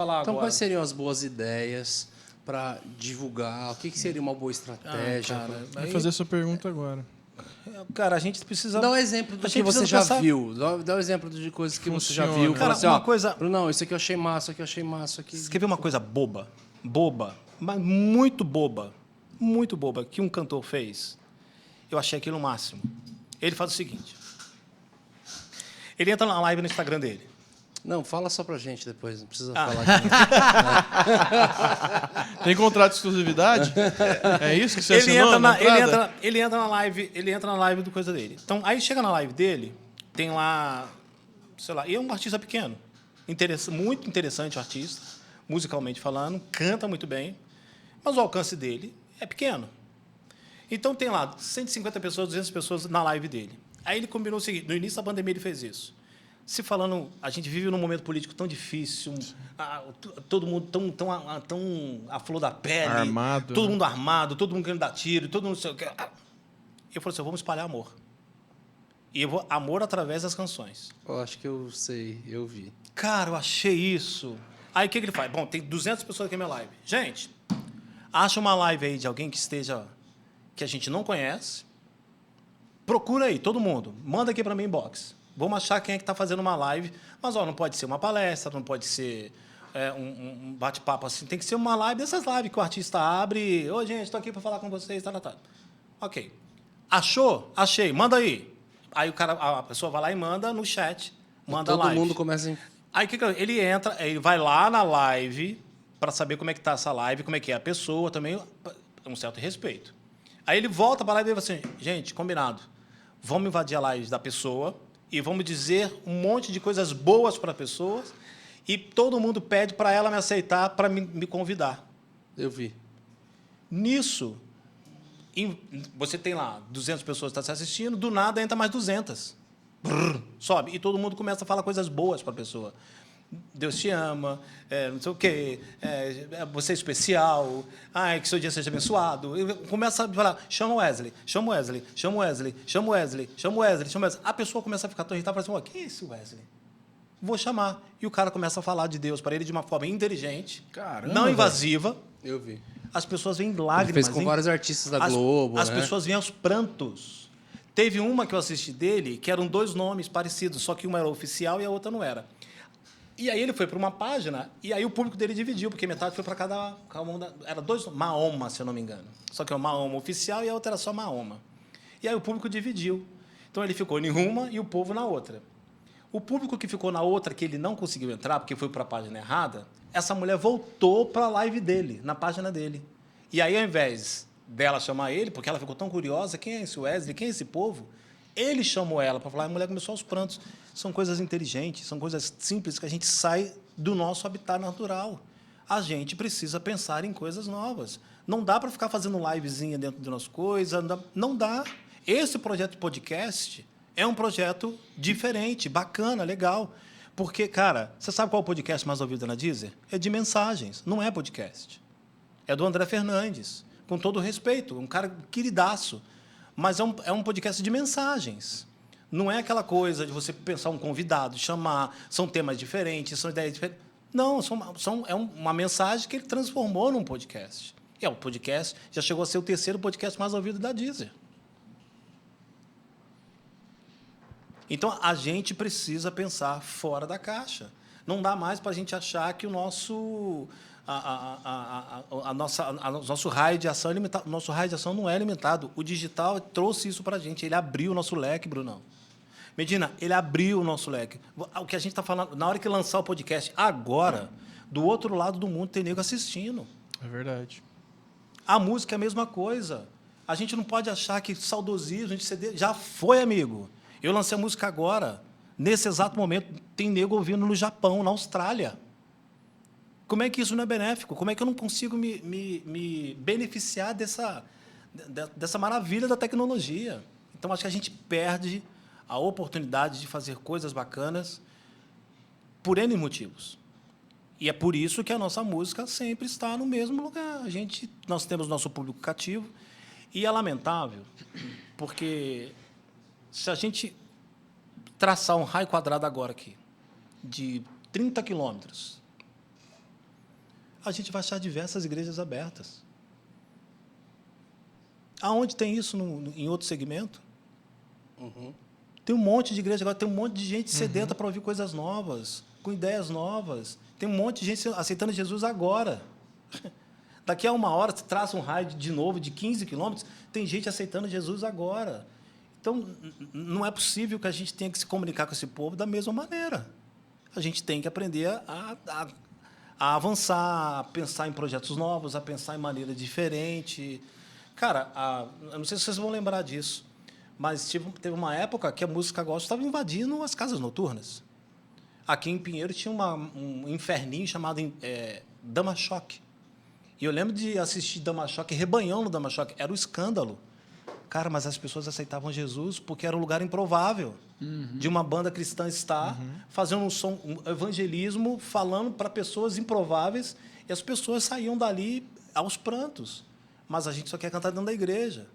falar Então, agora. quais seriam as boas ideias para divulgar? O que seria uma boa estratégia? Cara, Vai aí, fazer essa pergunta agora. cara, a gente precisa... Dá um exemplo do a que gente você precisa já pensar- viu. Dá um exemplo de coisas que você já Funciona. viu. Cara, Fala assim, uma ó, coisa- Brunão, isso aqui eu achei massa, isso aqui eu achei massa. Isso aqui... Você quer ver uma coisa boba? Boba. Mas muito boba. Muito boba. Que um cantor fez. Eu achei aquilo o máximo. Ele faz o seguinte. Ele entra na live no Instagram dele. Não, fala só pra gente depois, não precisa Ah. falar aqui. Tem contrato de exclusividade? É isso que você Ele assinou entra, na ele, entrada? entra, ele entra na live, ele entra na live do coisa dele. Então, aí chega na live dele, tem lá, sei lá, e é um artista pequeno. Muito interessante o artista, musicalmente falando, canta muito bem, mas o alcance dele é pequeno. Então tem lá 150 pessoas, 200 pessoas na live dele. Aí ele combinou o seguinte, no início da pandemia ele fez isso. Se falando, a gente vive num momento político tão difícil, todo mundo tão à flor da pele, Armado, todo né? mundo armado, todo mundo querendo dar tiro, todo mundo não sei o quê. Eu falei assim, vamos espalhar amor. E eu vou amor através das canções. Eu acho que eu sei, eu vi. Cara, eu achei isso. Aí o que ele faz? Bom, tem 200 pessoas aqui na minha live. Gente, acha uma live aí de alguém que esteja, que a gente não conhece. Procura aí, todo mundo. Manda aqui para mim inbox. Vamos achar quem é que está fazendo uma live. Mas, ó, não pode ser uma palestra, não pode ser um bate-papo assim. Tem que ser uma live dessas lives que o artista abre. Ô, gente, estou aqui para falar com vocês. Tá. Ok. Achou? Achei. Manda aí. Aí a pessoa vai lá e manda no chat. Manda a Todo live. mundo começa em... Aí ele entra, ele vai lá na live para saber como é que tá essa live, como é que é a pessoa também, um certo respeito. Aí ele volta para a live e fala assim, gente, combinado, vamos invadir a live da pessoa e vamos dizer um monte de coisas boas para a pessoa e todo mundo pede para ela me aceitar, para me convidar. Eu vi. Nisso, você tem lá 200 pessoas que estão se assistindo, do nada entra mais 200. Brrr, sobe. E todo mundo começa a falar coisas boas para a pessoa. Deus te ama, não sei o quê, você é especial, que seu dia seja abençoado. Começa a falar, chama o Wesley, chama o Wesley, chama o Wesley, chama o Wesley, chama o Wesley, chama o Wesley. A pessoa começa a ficar tão irritada, fala assim, quem é esse Wesley? Vou chamar. E o cara começa a falar de Deus para ele de uma forma inteligente, Caramba, não invasiva. Eu vi. As pessoas veem Ele lágrimas. fez com vários artistas da Globo, As né? pessoas veem aos prantos. Teve uma que eu assisti dele, que eram 2 nomes parecidos, só que uma era oficial e a outra não era. E aí ele foi para uma página, e aí o público dele dividiu, porque metade foi para cada uma. Era 2, Mahoma, se eu não me engano. Só que é o Mahoma oficial e a outra era só Mahoma. E aí o público dividiu. Então ele ficou em uma e o povo na outra. O público que ficou na outra, que ele não conseguiu entrar, porque foi para a página errada, essa mulher voltou para a live dele, na página dele. E aí, ao invés dela chamar ele, porque ela ficou tão curiosa, quem é esse Wesley, quem é esse povo? Ele chamou ela para falar, a mulher começou aos prantos. São coisas inteligentes, são coisas simples que a gente sai do nosso habitat natural. A gente precisa pensar em coisas novas. Não dá para ficar fazendo livezinha dentro de nossas coisas, não dá. Esse projeto de podcast é um projeto diferente, bacana, legal. Porque, cara, você sabe qual é o podcast mais ouvido na Deezer? É de mensagens, não é podcast. É do André Fernandes, com todo o respeito, um cara queridaço. Mas é um podcast de mensagens. Não é aquela coisa de você pensar um convidado, chamar, são temas diferentes, são ideias diferentes. Não, é uma mensagem que ele transformou num podcast. E o podcast já chegou a ser o 3º podcast mais ouvido da Deezer. Então, a gente precisa pensar fora da caixa. Não dá mais para a gente achar que o nosso... nosso raio de ação é limitado. O nosso raio de ação não é limitado. O digital trouxe isso para a gente. Ele abriu o nosso leque, Brunão. Medina, ele abriu o nosso leque. O que a gente está falando, na hora que lançar o podcast, agora, do outro lado do mundo tem nego assistindo. É verdade. A música é a mesma coisa. A gente não pode achar que saudosismo de CD já foi, amigo. Eu lancei a música agora. Nesse exato momento, tem nego ouvindo no Japão, na Austrália. Como é que isso não é benéfico? Como é que eu não consigo me beneficiar dessa maravilha da tecnologia? Então, acho que a gente perde a oportunidade de fazer coisas bacanas por N motivos. E é por isso que a nossa música sempre está no mesmo lugar. Nós temos nosso público cativo e é lamentável, porque se a gente traçar um raio quadrado agora aqui, de 30 quilômetros, a gente vai achar diversas igrejas abertas. Aonde tem isso em outro segmento? Tem um monte de igreja agora, tem um monte de gente sedenta para ouvir coisas novas, com ideias novas. Tem um monte de gente aceitando Jesus agora. Daqui a 1 hora, você traça um raio de novo de 15 quilômetros, tem gente aceitando Jesus agora. Então, não é possível que a gente tenha que se comunicar com esse povo da mesma maneira. A gente tem que aprender a avançar, a pensar em projetos novos, a pensar em maneira diferente. Cara, eu não sei se vocês vão lembrar disso, mas teve uma época que a música gospel estava invadindo as casas noturnas. Aqui em Pinheiro tinha um inferninho chamado Dama Choque. E eu lembro de assistir Dama Choque, rebanhão no Dama Choque. Era um escândalo. Cara, mas as pessoas aceitavam Jesus porque era um lugar improvável de uma banda cristã estar fazendo um evangelismo, falando para pessoas improváveis, e as pessoas saíam dali aos prantos. Mas a gente só quer cantar dentro da igreja.